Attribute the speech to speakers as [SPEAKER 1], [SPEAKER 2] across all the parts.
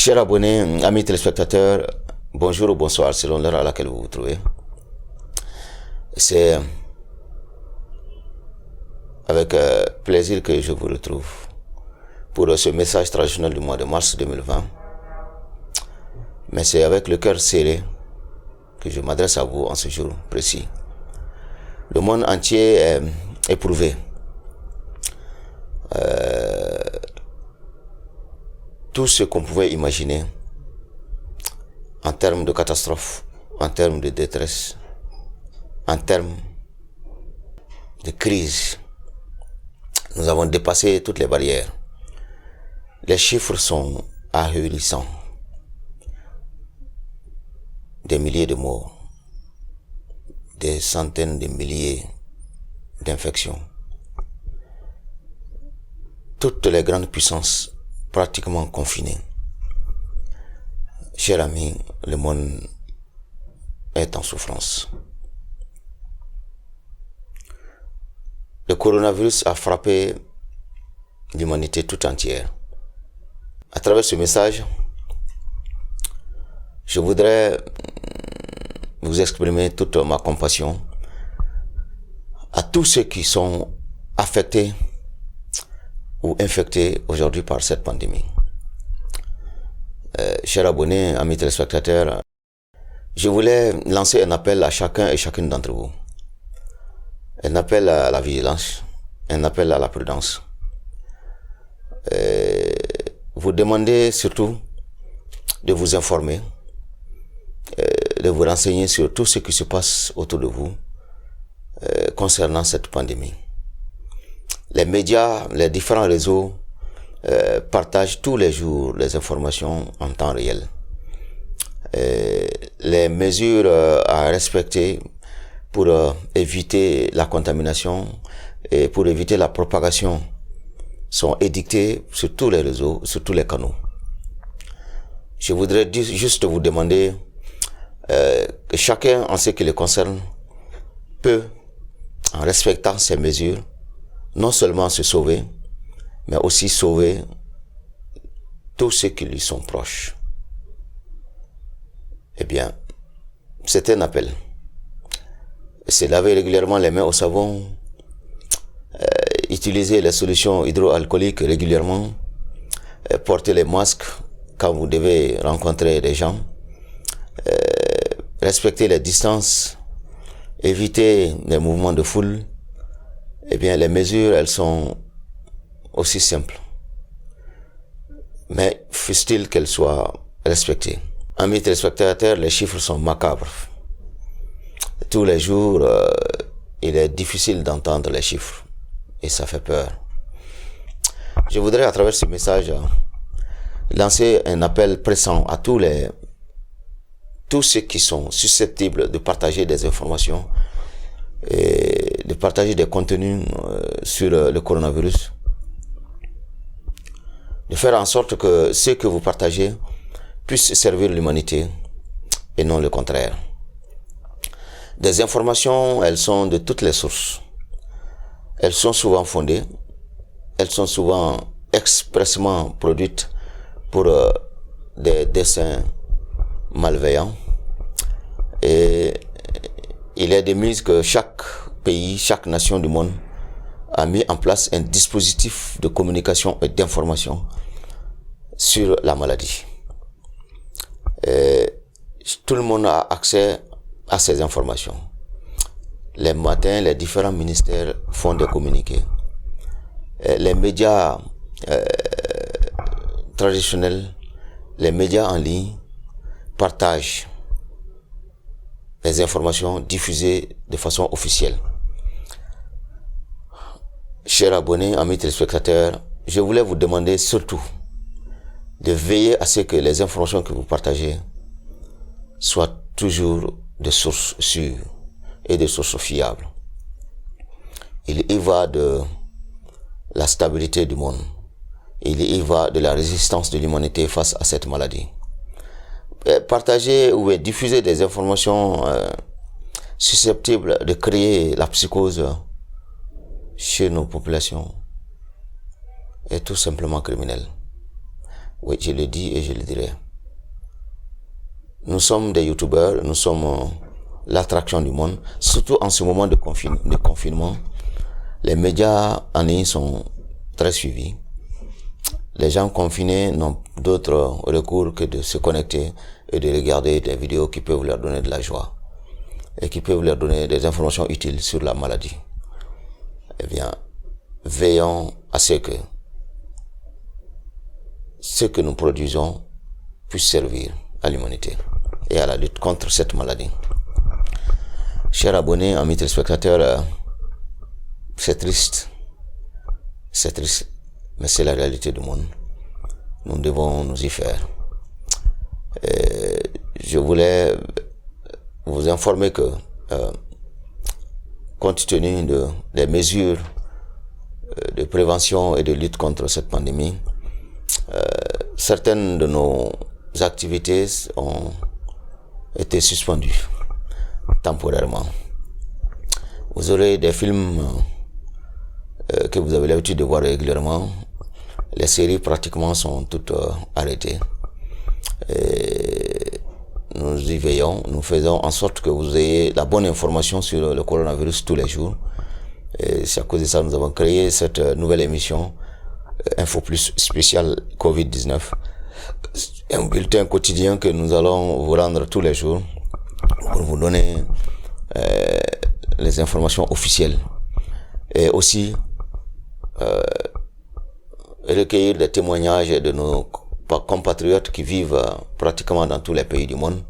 [SPEAKER 1] Chers abonnés, amis téléspectateurs, bonjour ou bonsoir selon l'heure à laquelle vous vous trouvez. C'est avec plaisir que je vous retrouve pour ce message traditionnel du mois de mars 2020. Mais c'est avec le cœur serré que je m'adresse à vous en ce jour précis. Le monde entier est éprouvé. Tout ce qu'on pouvait imaginer en termes de catastrophe, en termes de détresse, en termes de crise, nous avons dépassé toutes les barrières. Les chiffres sont ahurissants. Des milliers de morts, des centaines de milliers d'infections. Toutes les grandes puissances pratiquement confinées. Chers amis, le monde est en souffrance. Le coronavirus a frappé l'humanité tout entière. À travers ce message, je voudrais vous exprimer toute ma compassion à tous ceux qui sont affectés ou infectés aujourd'hui par cette pandémie. Chers abonnés, amis téléspectateurs, je voulais lancer un appel à chacun et chacune d'entre vous. Un appel à la vigilance, un appel à la prudence. Vous demandez surtout de vous informer, de vous renseigner sur tout ce qui se passe autour de vous concernant cette pandémie. Les médias, les différents réseaux partagent tous les jours les informations en temps réel. Les mesures à respecter pour éviter la contamination et pour éviter la propagation sont édictées sur tous les réseaux, sur tous les canaux. Je voudrais juste vous demander que chacun, en ce qui le concerne, peut, en respectant ces mesures, non seulement se sauver, mais aussi sauver tous ceux qui lui sont proches. Eh bien, c'est un appel. Se laver régulièrement les mains au savon, utiliser les solutions hydroalcooliques régulièrement, porter les masques quand vous devez rencontrer des gens, respecter les distances, éviter les mouvements de foule. Eh bien, les mesures, elles sont aussi simples. Mais faut-il qu'elles soient respectées. Amis téléspectateurs, les chiffres sont macabres. Tous les jours, il est difficile d'entendre les chiffres. Et ça fait peur. Je voudrais, à travers ce message, lancer un appel pressant à tous ceux qui sont susceptibles de partager des informations et de partager des contenus sur le coronavirus. De faire en sorte que ce que vous partagez puisse servir l'humanité et non le contraire. Des informations, elles sont de toutes les sources. Elles sont souvent fondées. Elles sont souvent expressément produites pour des desseins malveillants. Et il est de mise que chaque pays, chaque nation du monde a mis en place un dispositif de communication et d'information sur la maladie. Et tout le monde a accès à ces informations. Les matins, les différents ministères font des communiqués. Les médias traditionnels, les médias en ligne partagent les informations diffusées de façon officielle. Chers abonnés, amis téléspectateurs, je voulais vous demander surtout de veiller à ce que les informations que vous partagez soient toujours de sources sûres et de sources fiables. Il y va de la stabilité du monde. Il y va de la résistance de l'humanité face à cette maladie. Partager ou diffuser des informations susceptibles de créer la psychose chez nos populations est tout simplement criminel. Oui, je le dis et je le dirai. Nous sommes des youtubeurs, nous sommes l'attraction du monde, surtout en ce moment de confinement. Les médias en ligne sont très suivis. Les gens confinés n'ont d'autre recours que de se connecter et de regarder des vidéos qui peuvent leur donner de la joie et qui peuvent leur donner des informations utiles sur la maladie. Eh bien, veillons à ce que nous produisons puisse servir à l'humanité et à la lutte contre cette maladie. Chers abonnés, amis téléspectateurs, c'est triste, mais c'est la réalité du monde. Nous devons nous y faire. Je voulais vous informer que, compte tenu des mesures de prévention et de lutte contre cette pandémie, certaines de nos activités ont été suspendues temporairement. Vous aurez des films que vous avez l'habitude de voir régulièrement. Les séries pratiquement sont toutes arrêtées. Et nous y veillons, nous faisons en sorte que vous ayez la bonne information sur le coronavirus tous les jours. Et c'est à cause de ça que nous avons créé cette nouvelle émission Info Plus spécial Covid-19. Un bulletin quotidien que nous allons vous rendre tous les jours pour vous donner les informations officielles. Et aussi recueillir des témoignages de nos compatriotes qui vivent pratiquement dans tous les pays du monde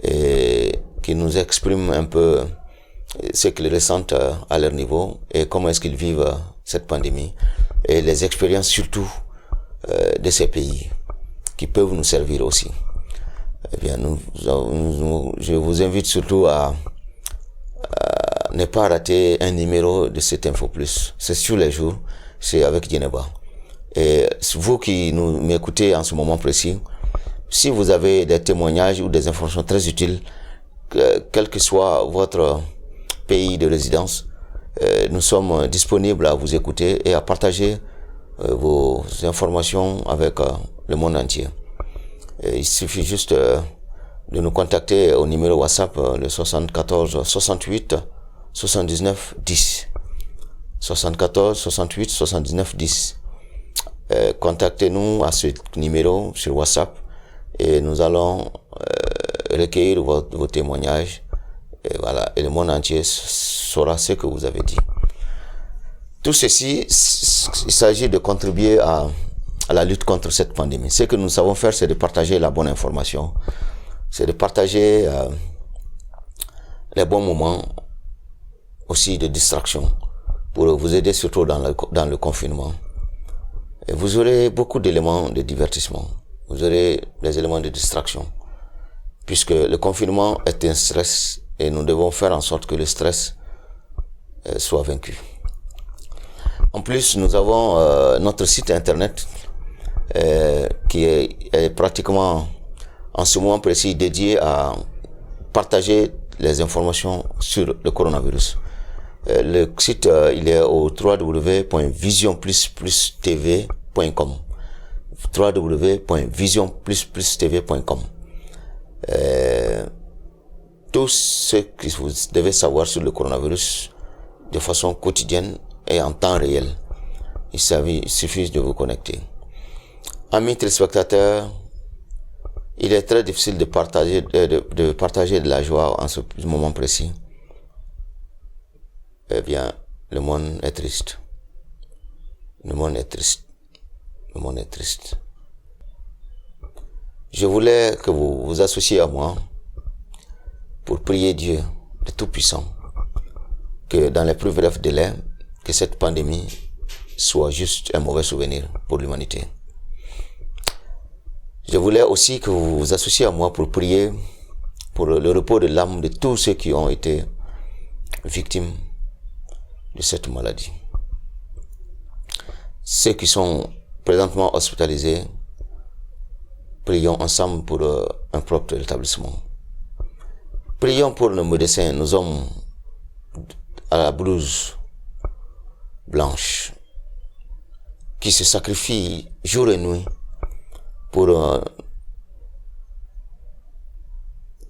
[SPEAKER 1] et qui nous expriment un peu ce qu'ils ressentent à leur niveau et comment est-ce qu'ils vivent cette pandémie et les expériences surtout de ces pays qui peuvent nous servir aussi. Eh bien, je vous invite surtout à ne pas rater un numéro de cette Info Plus. C'est sur les jours, c'est avec Djeneba. Et vous qui m'écoutez en ce moment précis, si vous avez des témoignages ou des informations très utiles, quel que soit votre pays de résidence, nous sommes disponibles à vous écouter et à partager vos informations avec le monde entier. Et il suffit juste de nous contacter au numéro WhatsApp, le 74 68 79 10. 74 68 79 10. Contactez-nous à ce numéro sur WhatsApp et nous allons recueillir vos témoignages et voilà, et le monde entier saura ce que vous avez dit. Tout ceci, il s'agit de contribuer à la lutte contre cette pandémie. Ce que nous savons faire, c'est de partager la bonne information, c'est de partager les bons moments aussi de distraction pour vous aider surtout dans le confinement. Et vous aurez beaucoup d'éléments de divertissement. Vous aurez des éléments de distraction. Puisque le confinement est un stress et nous devons faire en sorte que le stress soit vaincu. En plus, nous avons notre site internet qui est pratiquement en ce moment précis dédié à partager les informations sur le coronavirus. Le site, il est au www.visionplusplusTV.com www.visionplusplusTV.com Tout ce que vous devez savoir sur le coronavirus de façon quotidienne et en temps réel. Il suffit de vous connecter. Amis téléspectateurs, il est très difficile de partager de la joie en ce moment précis. Eh bien, le monde est triste. Le monde est triste. Le monde est triste. Je voulais que vous vous associez à moi pour prier Dieu, le Tout-Puissant, que dans les plus brefs délais, que cette pandémie soit juste un mauvais souvenir pour l'humanité. Je voulais aussi que vous vous associez à moi pour prier pour le repos de l'âme de tous ceux qui ont été victimes de cette maladie. Ceux qui sont présentement hospitalisés, prions ensemble pour un propre rétablissement. Prions pour nos médecins, nos hommes à la blouse blanche, qui se sacrifient jour et nuit pour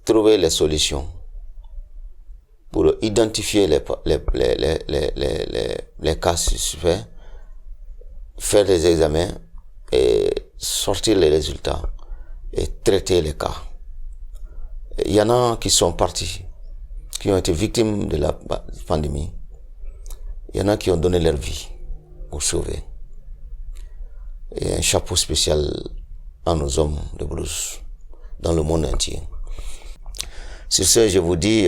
[SPEAKER 1] trouver les solutions, pour identifier les cas suspects, faire des examens et sortir les résultats et traiter les cas. Il y en a qui sont partis, qui ont été victimes de la pandémie. Il y en a qui ont donné leur vie pour sauver. Et un chapeau spécial à nos hommes de blues dans le monde entier. Sur ce, je vous dis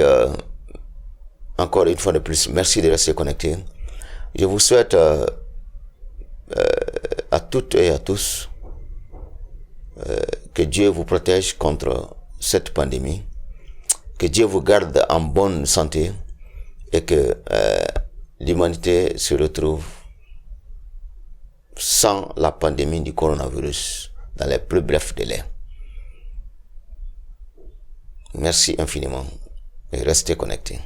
[SPEAKER 1] encore une fois de plus, merci de rester connectés. Je vous souhaite à toutes et à tous que Dieu vous protège contre cette pandémie, que Dieu vous garde en bonne santé et que l'humanité se retrouve sans la pandémie du coronavirus dans les plus brefs délais. Merci infiniment et restez connectés.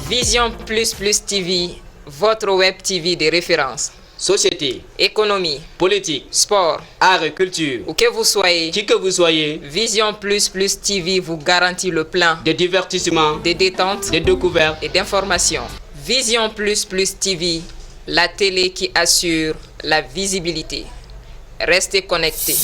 [SPEAKER 2] Vision Plus Plus TV, votre web TV de référence.
[SPEAKER 3] Société,
[SPEAKER 2] économie,
[SPEAKER 3] politique,
[SPEAKER 2] sport,
[SPEAKER 3] art et culture.
[SPEAKER 2] Où que vous soyez,
[SPEAKER 3] Qui que vous soyez,
[SPEAKER 2] Vision Plus Plus TV vous garantit le plan
[SPEAKER 3] de divertissement,
[SPEAKER 2] de détente,
[SPEAKER 3] de découverte
[SPEAKER 2] et d'information. Vision Plus Plus TV, la télé qui assure la visibilité. Restez connectés.